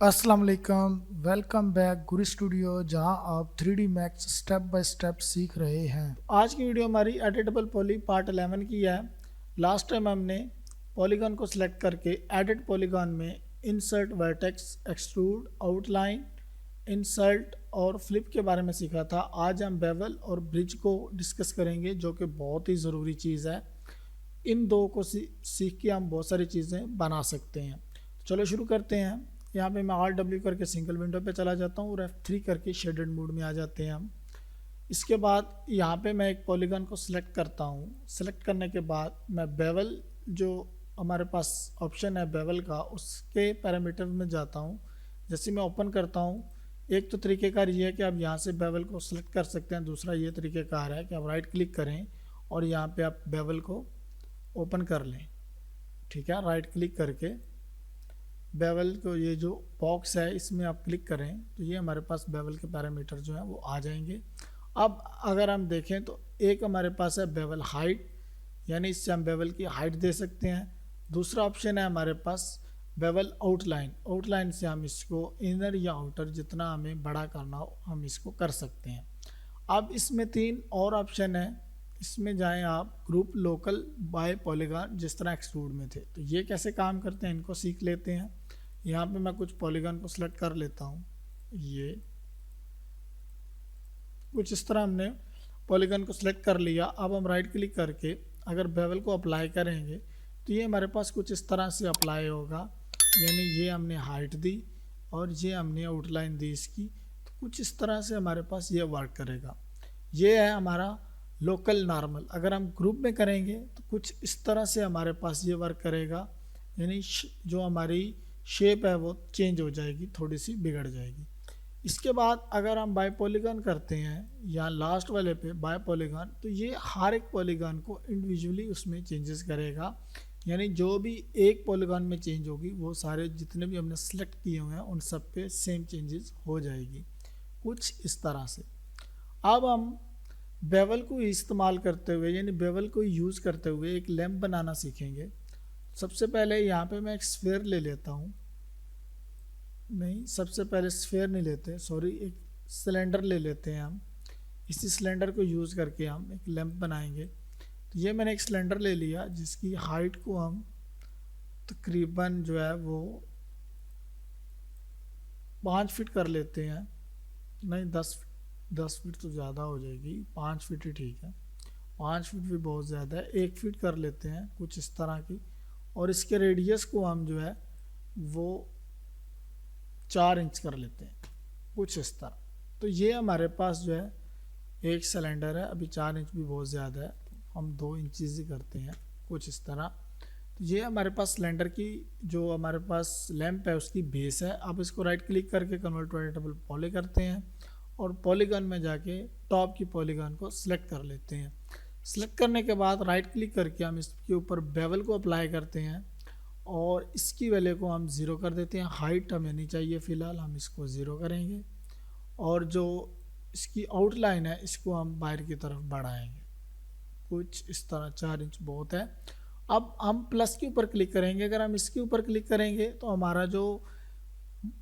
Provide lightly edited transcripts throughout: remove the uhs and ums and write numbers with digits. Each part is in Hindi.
अस्सलाम वालेकुम। वेलकम बैक गुरु स्टूडियो, जहां आप 3D max step by step सीख रहे हैं। आज की वीडियो हमारी एडिटेबल पॉली पार्ट 11 की है। लास्ट टाइम हमने पॉलीगॉन को सिलेक्ट करके एडिट पॉलीगॉन में insert vertex, extrude, outline, insert और फ्लिप के बारे में सीखा था। आज हम बेवल और ब्रिज को डिस्कस करेंगे, जो कि बहुत ही ज़रूरी चीज़ है। इन दो को सीख के हम बहुत सारी चीज़ें बना सकते हैं। चलो शुरू करते हैं। यहाँ पे मैं Alt+W करके सिंगल विंडो पे चला जाता हूँ और F3 करके शेडेड मोड में आ जाते हैं हम। इसके बाद यहाँ पे मैं एक पॉलीगॉन को सिलेक्ट करता हूँ। सिलेक्ट करने के बाद मैं बेवल, जो हमारे पास ऑप्शन है बेवल का, उसके पैरामीटर में जाता हूँ। जैसे मैं ओपन करता हूँ, एक तो तरीक़ेकार ये है कि आप यहाँ से बेवल को सिलेक्ट कर सकते हैं। दूसरा ये तरीक़ेकार है कि आप राइट क्लिक करें और यहाँ पर आप बेवल को ओपन कर लें। ठीक है, राइट क्लिक करके बेवल को, ये जो बॉक्स है इसमें आप क्लिक करें तो ये हमारे पास बेवल के पैरामीटर जो हैं वो आ जाएंगे। अब अगर हम देखें तो एक हमारे पास है बेवल हाइट, यानी इससे हम बेवल की हाइट दे सकते हैं। दूसरा ऑप्शन है हमारे पास बेवल आउटलाइन। आउटलाइन से हम इसको इनर या आउटर जितना हमें बड़ा करना हो हम इसको कर सकते हैं। अब इसमें तीन और ऑप्शन है। इसमें जाएं आप ग्रुप, लोकल, बाय पॉलीगॉन, जिस तरह एक्सट्रूड में थे। तो ये कैसे काम करते हैं इनको सीख लेते हैं। यहाँ पे मैं कुछ पॉलीगॉन को सिलेक्ट कर लेता हूँ। ये कुछ इस तरह हमने पॉलीगॉन को सिलेक्ट कर लिया। अब हम राइट क्लिक करके अगर बेवल को अप्लाई करेंगे तो ये हमारे पास कुछ इस तरह से अप्लाई होगा। यानी ये हमने हाइट दी और ये हमने आउटलाइन दी इसकी, तो कुछ इस तरह से हमारे पास ये वर्क करेगा। ये है हमारा लोकल नॉर्मल। अगर हम ग्रुप में करेंगे तो कुछ इस तरह से हमारे पास ये वर्क करेगा। यानी जो हमारी शेप है वो चेंज हो जाएगी, थोड़ी सी बिगड़ जाएगी। इसके बाद अगर हम बाय पॉलीगॉन करते हैं या लास्ट वाले पे बाय पॉलीगॉन, तो ये हर एक पॉलीगॉन को इंडिविजुअली उसमें चेंजेस करेगा। यानी जो भी एक पॉलीगॉन में चेंज होगी वो सारे जितने भी हमने सेलेक्ट किए हुए हैं उन सब पे सेम चेंजेस हो जाएगी, कुछ इस तरह से। अब हम बेवल को इस्तेमाल करते हुए, यानी बेवल को यूज़ करते हुए एक लैंप बनाना सीखेंगे। सबसे पहले यहाँ पे मैं एक स्फीयर ले लेता हूँ। नहीं, सबसे पहले स्फीयर नहीं लेते, सॉरी, एक सिलेंडर ले लेते हैं हम। इसी सिलेंडर को यूज़ करके हम एक लैंप बनाएंगे। तो ये मैंने एक सिलेंडर ले लिया जिसकी हाइट को हम तकरीबन जो है वो 5 फीट कर लेते हैं। नहीं, 10 फीट तो ज़्यादा हो जाएगी, 5 फीट ही ठीक है। 5 फीट भी बहुत ज़्यादा है, 1 फीट कर लेते हैं कुछ इस तरह की। और इसके रेडियस को हम जो है वो 4 इंच कर लेते हैं, कुछ इस तरह। तो ये हमारे पास जो है एक सिलेंडर है। अभी 4 इंच भी बहुत ज़्यादा है, हम 2 इंचज़ ही करते हैं, कुछ इस तरह। तो ये हमारे पास सिलेंडर की जो हमारे पास लैंप है उसकी बेस है। अब इसको राइट क्लिक करके कन्वर्ट टू एडिटेबल पॉली करते हैं और पॉलीगॉन में जाके टॉप की पॉलीगॉन को सिलेक्ट कर लेते हैं। सिलेक्ट करने के बाद राइट क्लिक करके हम इसके ऊपर बेवल को अप्लाई करते हैं और इसकी वैल्यू को हम 0 कर देते हैं। हाइट हमें नहीं चाहिए फ़िलहाल, हम इसको 0 करेंगे। और जो इसकी आउटलाइन है इसको हम बाहर की तरफ बढ़ाएंगे, कुछ इस तरह। 4 इंच बहुत है। अब हम प्लस के ऊपर क्लिक करेंगे। अगर हम इसके ऊपर क्लिक करेंगे तो हमारा जो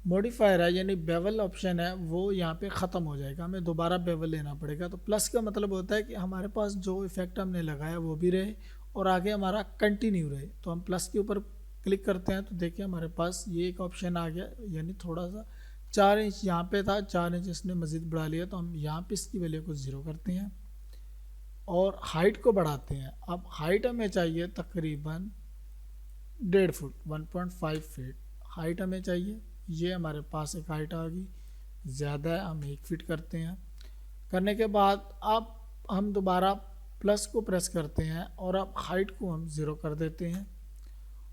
मॉडिफायर है यानी बेवल ऑप्शन है वो यहाँ पे ख़त्म हो जाएगा, हमें दोबारा बेवल लेना पड़ेगा। तो प्लस का मतलब होता है कि हमारे पास जो इफ़ेक्ट हमने लगाया वो भी रहे और आगे हमारा कंटिन्यू रहे। तो हम प्लस के ऊपर क्लिक करते हैं तो देखिए हमारे पास ये एक ऑप्शन आ गया, यानी थोड़ा सा 4 इंच यहाँ पे था, 4 इंच इसने मज़ीद बढ़ा लिया। तो हम यहाँ पे इसकी वैल्यू को 0 करते हैं और हाइट को बढ़ाते हैं। अब हाइट हमें चाहिए तकरीबन 1.5 फुट, 1.5 फीट हाइट हमें चाहिए। ये हमारे पास एक हाइट आ गई, ज़्यादा है, हम 1 फीट करते हैं। करने के बाद अब हम दोबारा प्लस को प्रेस करते हैं और अब हाइट को हम 0 कर देते हैं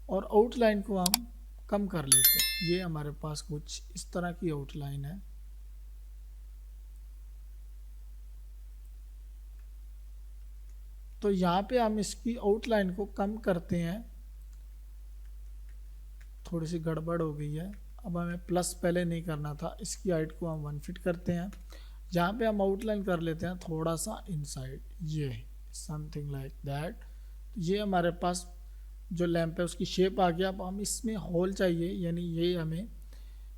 और आउटलाइन को हम कम कर लेते हैं। ये हमारे पास कुछ इस तरह की आउटलाइन है। तो यहाँ पे हम इसकी आउटलाइन को कम करते हैं, थोड़ी सी गड़बड़ हो गई है। अब हमें प्लस पहले नहीं करना था। इसकी हाइट को हम 1 फीट करते हैं। जहाँ पे हम आउटलाइन कर लेते हैं थोड़ा सा इनसाइड, ये समथिंग लाइक दैट। ये हमारे पास जो लैंप है उसकी शेप आ गया। अब हम इसमें होल चाहिए, यानी ये हमें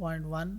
0.1،